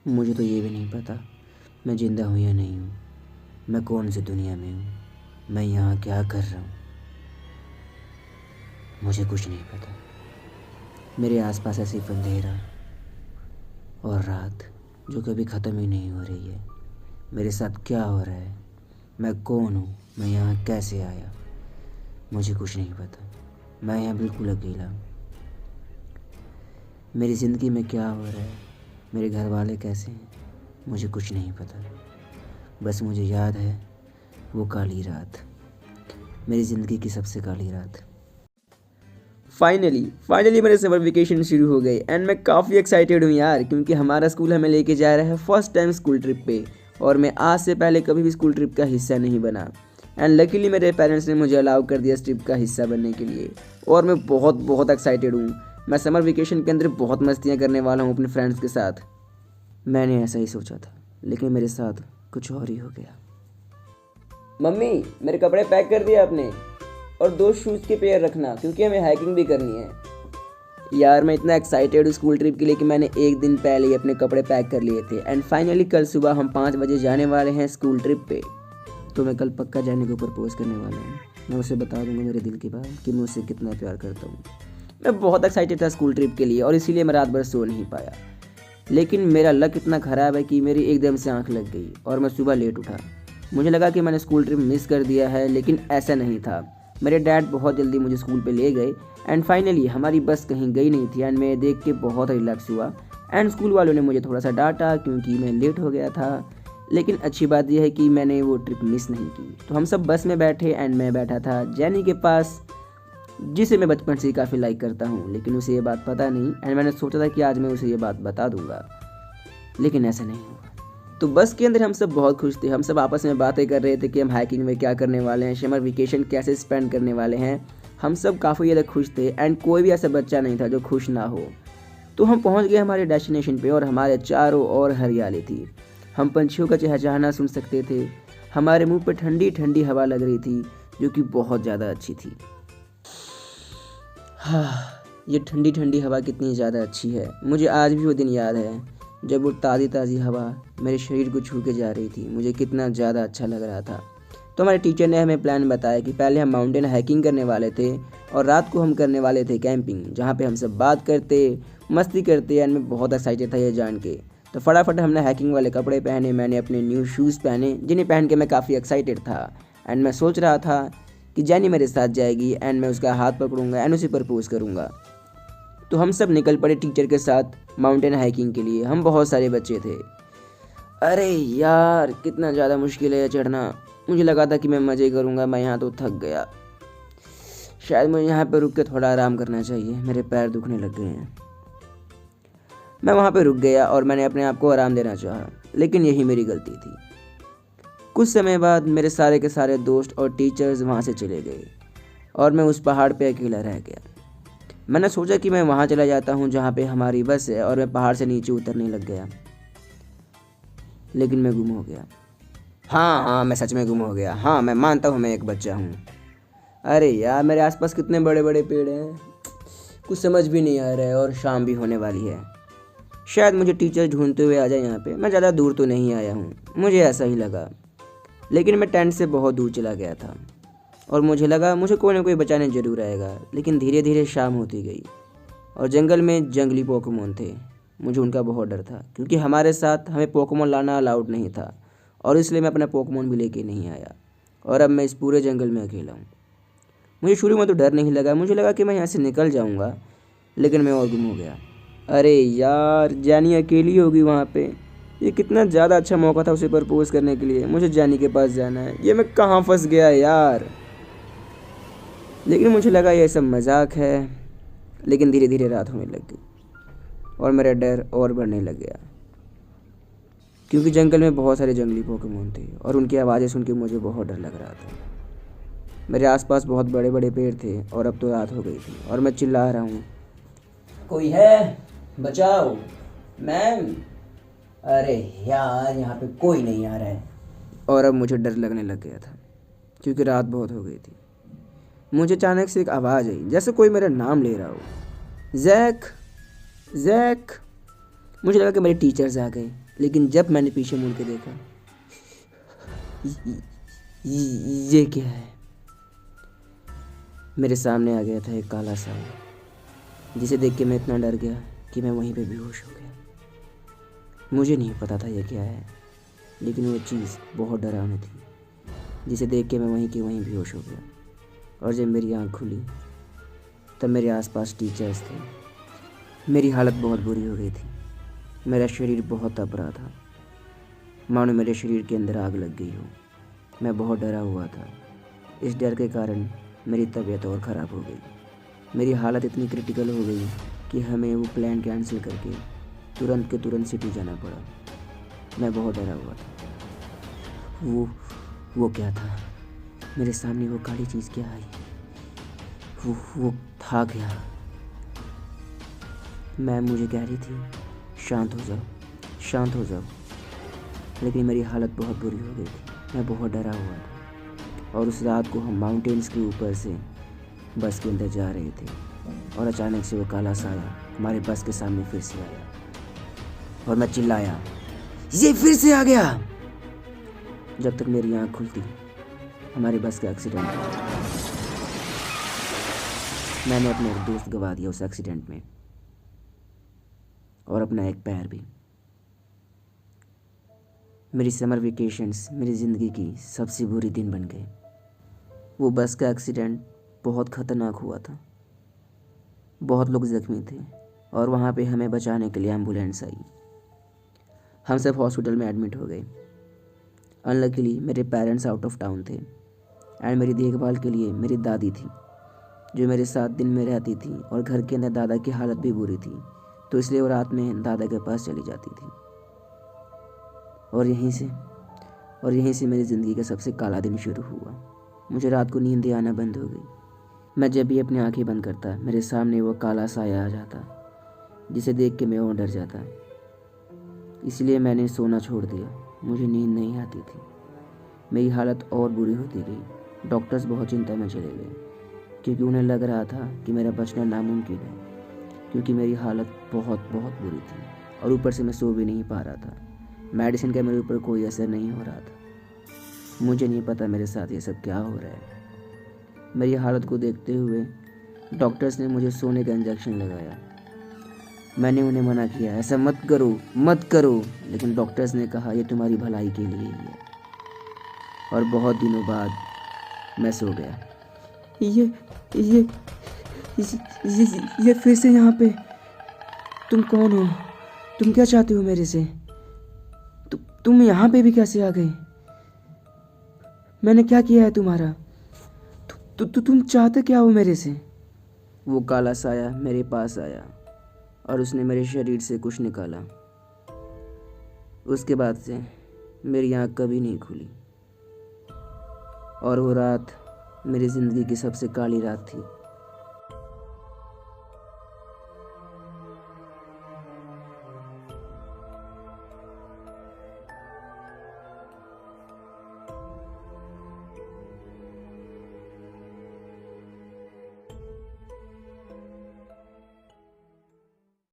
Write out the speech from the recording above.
मुझे तो ये भी नहीं पता मैं ज़िंदा हूँ या नहीं हूँ। मैं कौन सी दुनिया में हूँ, मैं यहाँ क्या कर रहा हूँ, मुझे कुछ नहीं पता। मेरे आसपास ऐसे ही अंधेरा और रात जो कभी ख़त्म ही नहीं हो रही है। मेरे साथ क्या हो रहा है, मैं कौन हूँ, मैं यहाँ कैसे आया, मुझे कुछ नहीं पता। मैं यहाँ बिल्कुल अकेला हूँ। मेरी ज़िंदगी में क्या हो रहा है, मेरे घर वाले कैसे हैं, मुझे कुछ नहीं पता। बस मुझे याद है वो काली रात, मेरी ज़िंदगी की सबसे काली रात। फाइनली मेरे समर वेकेशन शुरू हो गए एंड मैं काफ़ी एक्साइटेड हूँ यार, क्योंकि हमारा स्कूल हमें लेके जा रहा है फर्स्ट टाइम स्कूल ट्रिप पे। और मैं आज से पहले कभी भी स्कूल ट्रिप का हिस्सा नहीं बना एंड लकीली मेरे पेरेंट्स ने मुझे अलाउ कर दिया इस ट्रिप का हिस्सा बनने के लिए। और मैं बहुत बहुत एक्साइटेड हूँ। मैं समर वेकेशन के अंदर बहुत मस्तियाँ करने वाला हूँ अपने फ्रेंड्स के साथ। मैंने ऐसा ही सोचा था, लेकिन मेरे साथ कुछ और ही हो गया। मम्मी, मेरे कपड़े पैक कर दिए आपने, और 2 शूज़ के पेयर रखना क्योंकि हमें हाइकिंग भी करनी है। यार मैं इतना एक्साइटेड हूँ स्कूल ट्रिप के लिए कि मैंने एक दिन पहले ही अपने कपड़े पैक कर लिए थे एंड फाइनली कल सुबह हम 5 बजे जाने वाले हैं स्कूल ट्रिप पे। तो मैं कल पक्का जाने को प्रपोज करने वाला हूँ। मैं उसे बता दूंगा मेरे दिल की बात कि मैं उससे कितना प्यार करता हूँ। मैं बहुत एक्साइटेड था स्कूल ट्रिप के लिए और इसीलिए मैं रात भर सो नहीं पाया। लेकिन मेरा लक इतना ख़राब है कि मेरी एकदम से आंख लग गई और मैं सुबह लेट उठा। मुझे लगा कि मैंने स्कूल ट्रिप मिस कर दिया है, लेकिन ऐसा नहीं था। मेरे डैड बहुत जल्दी मुझे स्कूल पे ले गए एंड फाइनली हमारी बस कहीं गई नहीं थी एंड मैं देख के बहुत रिलैक्स हुआ। एंड स्कूल वालों ने मुझे थोड़ा सा डांटा क्योंकि मैं लेट हो गया था, लेकिन अच्छी बात यह है कि मैंने वो ट्रिप मिस नहीं की। तो हम सब बस में बैठे एंड मैं बैठा था जैनी के पास, जिसे मैं बचपन से ही काफ़ी लाइक करता हूँ, लेकिन उसे ये बात पता नहीं एंड मैंने सोचा था कि आज मैं उसे ये बात बता दूंगा, लेकिन ऐसा नहीं हुआ। तो बस के अंदर हम सब बहुत खुश थे। हम सब आपस में बातें कर रहे थे कि हम हाइकिंग में क्या करने वाले हैं, समर वेकेशन कैसे स्पेंड करने वाले हैं। हम सब काफ़ी ज़्यादा खुश थे एंड कोई भी ऐसा बच्चा नहीं था जो खुश ना हो। तो हम पहुंच गए हमारे डेस्टिनेशन पे और हमारे चारों ओर हरियाली थी। हम पंछियों का चहचहाना सुन सकते थे। हमारे मुंह पे ठंडी ठंडी हवा लग रही थी जो कि बहुत ज़्यादा अच्छी थी। हाँ, ये ठंडी ठंडी हवा कितनी ज़्यादा अच्छी है। मुझे आज भी वो दिन याद है जब वो ताज़ी ताज़ी हवा मेरे शरीर को छू के जा रही थी। मुझे कितना ज़्यादा अच्छा लग रहा था। तो हमारे टीचर ने हमें प्लान बताया कि पहले हम माउंटेन हाइकिंग करने वाले थे और रात को हम करने वाले थे कैंपिंग, जहाँ पे हम सब बात करते, मस्ती करते एंड मैं बहुत एक्साइटेड था ये जान के। तो फटाफट हमने हाइकिंग वाले कपड़े पहने, मैंने अपने न्यू शूज़ पहने जिन्हें पहन के मैं काफ़ी एक्साइटेड था। एंड मैं सोच रहा था कि जैनी मेरे साथ जाएगी एंड मैं उसका हाथ पकड़ूंगा एंड उसे प्रपोज करूँगा। तो हम सब निकल पड़े टीचर के साथ माउंटेन हाइकिंग के लिए। हम बहुत सारे बच्चे थे। अरे यार कितना ज़्यादा मुश्किल है चढ़ना। मुझे लगा था कि मैं मज़े करूँगा, मैं यहाँ तो थक गया। शायद मुझे यहाँ पर रुक के थोड़ा आराम करना चाहिए, मेरे पैर दुखने लग गए हैं। मैं वहाँ पर रुक गया और मैंने अपने आप को आराम देना चाहा, लेकिन यही मेरी गलती थी। कुछ समय बाद मेरे सारे के सारे दोस्त और टीचर्स वहाँ से चले गए और मैं उस पहाड़ पे अकेला रह गया। मैंने सोचा कि मैं वहाँ चला जाता हूँ जहाँ पे हमारी बस है और मैं पहाड़ से नीचे उतरने लग गया, लेकिन मैं गुम हो गया। हाँ, मैं सच में गुम हो गया। हाँ, मैं मानता हूँ मैं एक बच्चा हूँ। अरे यार मेरे आसपास कितने बड़े बड़े पेड़ हैं, कुछ समझ भी नहीं आ रहा है और शाम भी होने वाली है। शायद मुझे टीचर ढूंढते हुए आ जाए यहाँ पे। मैं ज़्यादा दूर तो नहीं आया हूँ, मुझे ऐसा ही लगा। लेकिन मैं टेंट से बहुत दूर चला गया था और मुझे लगा मुझे कोई ना कोई बचाने ज़रूर आएगा। लेकिन धीरे धीरे शाम होती गई और जंगल में जंगली पोकेमोन थे। मुझे उनका बहुत डर था क्योंकि हमारे साथ हमें पोकेमोन लाना अलाउड नहीं था और इसलिए मैं अपना पोकेमोन भी लेके नहीं आया। और अब मैं इस पूरे जंगल में अकेला हूँ। मुझे शुरू में तो डर नहीं लगा, मुझे लगा कि मैं यहाँ से निकल जाऊँगा, लेकिन मैं और गुम हो गया। अरे यार जानी अकेली होगी वहाँ पे। ये कितना ज़्यादा अच्छा मौका था उसे प्रपोज करने के लिए। मुझे जानी के पास जाना है। ये मैं कहाँ फंस गया यार। लेकिन मुझे लगा ये सब मजाक है। लेकिन धीरे धीरे रात होने लग गई और मेरा डर और बढ़ने लग गया क्योंकि जंगल में बहुत सारे जंगली पोकेमोन थे और उनकी आवाज़ें सुन के मुझे बहुत डर लग रहा था। मेरे आसपास बहुत बड़े बड़े पेड़ थे और अब तो रात हो गई थी और मैं चिल्ला रहा हूँ, कोई है, बचाओ, मैम। अरे यार यहाँ पे कोई नहीं आ रहा है। और अब मुझे डर लगने लग गया था क्योंकि रात बहुत हो गई थी। मुझे अचानक से एक आवाज़ आई जैसे कोई मेरा नाम ले रहा हो, जैक, जैक। मुझे लगा कि मेरे टीचर्स आ गए, लेकिन जब मैंने पीछे मुड़ के देखा, ये क्या है? मेरे सामने आ गया था एक काला साया, जिसे देख के मैं इतना डर गया कि मैं वहीं पे बेहोश हो गया। मुझे नहीं पता था ये क्या है, लेकिन वो चीज़ बहुत डरावनी थी, जिसे देख के मैं वहीं के वहीं बेहोश हो गया। और जब मेरी आँख खुली तब मेरे आसपास टीचर्स थे। मेरी हालत बहुत बुरी हो गई थी। मेरा शरीर बहुत तप रहा था, मानो मेरे शरीर के अंदर आग लग गई हो। मैं बहुत डरा हुआ था। इस डर के कारण मेरी तबीयत और ख़राब हो गई। मेरी हालत इतनी क्रिटिकल हो गई कि हमें वो प्लान कैंसिल करके तुरंत के तुरंत सिटी जाना पड़ा। मैं बहुत डरा हुआ था। वो क्या था? मेरे सामने वो काली चीज़ क्या आई? वो था क्या? मैम मुझे कह रही थी शांत हो जाओ, शांत हो जाओ, लेकिन मेरी हालत बहुत बुरी हो गई थी। मैं बहुत डरा हुआ था। और उस रात को हम माउंटेन्स के ऊपर से बस के अंदर जा रहे थे, और अचानक से वो काला साया हमारे बस के सामने फिर से आया, और मैं चिल्लाया, ये फिर से आ गया। जब तक मेरी आँख खुलती हमारे बस का एक्सीडेंट हुआ। मैंने अपने एक दोस्त गवा दिया उस एक्सीडेंट में, और अपना एक पैर भी। मेरी समर वेकेशंस मेरी ज़िंदगी की सबसे बुरी दिन बन गए। वो बस का एक्सीडेंट बहुत ख़तरनाक हुआ था। बहुत लोग ज़ख्मी थे, और वहाँ पे हमें बचाने के लिए एम्बुलेंस आई। हम सब हॉस्पिटल में एडमिट हो गए। अनलकीली मेरे पेरेंट्स आउट ऑफ टाउन थे, एंड मेरी देखभाल के लिए मेरी दादी थी, जो मेरे साथ दिन में रहती थी। और घर के अंदर दादा की हालत भी बुरी थी, तो इसलिए वो रात में दादा के पास चली जाती थी। और यहीं से मेरी ज़िंदगी का सबसे काला दिन शुरू हुआ। मुझे रात को नींद आना बंद हो गई। मैं जब भी अपनी आंखें बंद करता, मेरे सामने वो काला साया आ जाता, जिसे देख के मैं और डर जाता। इसलिए मैंने सोना छोड़ दिया। मुझे नींद नहीं आती थी। मेरी हालत और बुरी होती गई। डॉक्टर्स बहुत चिंता में चले गए, क्योंकि उन्हें लग रहा था कि मेरा बचना नामुमकिन है, क्योंकि मेरी हालत बहुत बहुत बुरी थी, और ऊपर से मैं सो भी नहीं पा रहा था। मेडिसिन का मेरे ऊपर कोई असर नहीं हो रहा था। मुझे नहीं पता मेरे साथ ये सब क्या हो रहा है। मेरी हालत को देखते हुए डॉक्टर्स ने मुझे सोने का इंजेक्शन लगाया। मैंने उन्हें मना किया, ऐसा मत करो, मत करो, लेकिन डॉक्टर्स ने कहा ये तुम्हारी भलाई के लिए ही है। और बहुत दिनों बाद मैं सो गया। ये ये ये फिर से यहाँ पे? तुम कौन हो? तुम क्या चाहते हो मेरे से? तुम यहाँ पे भी कैसे आ गए? मैंने क्या किया है तुम्हारा? तुम चाहते क्या हो मेरे से? वो काला साया मेरे पास आया, और उसने मेरे शरीर से कुछ निकाला। उसके बाद से मेरी आँख कभी नहीं खुली, और वो रात मेरी ज़िंदगी की सबसे काली रात थी।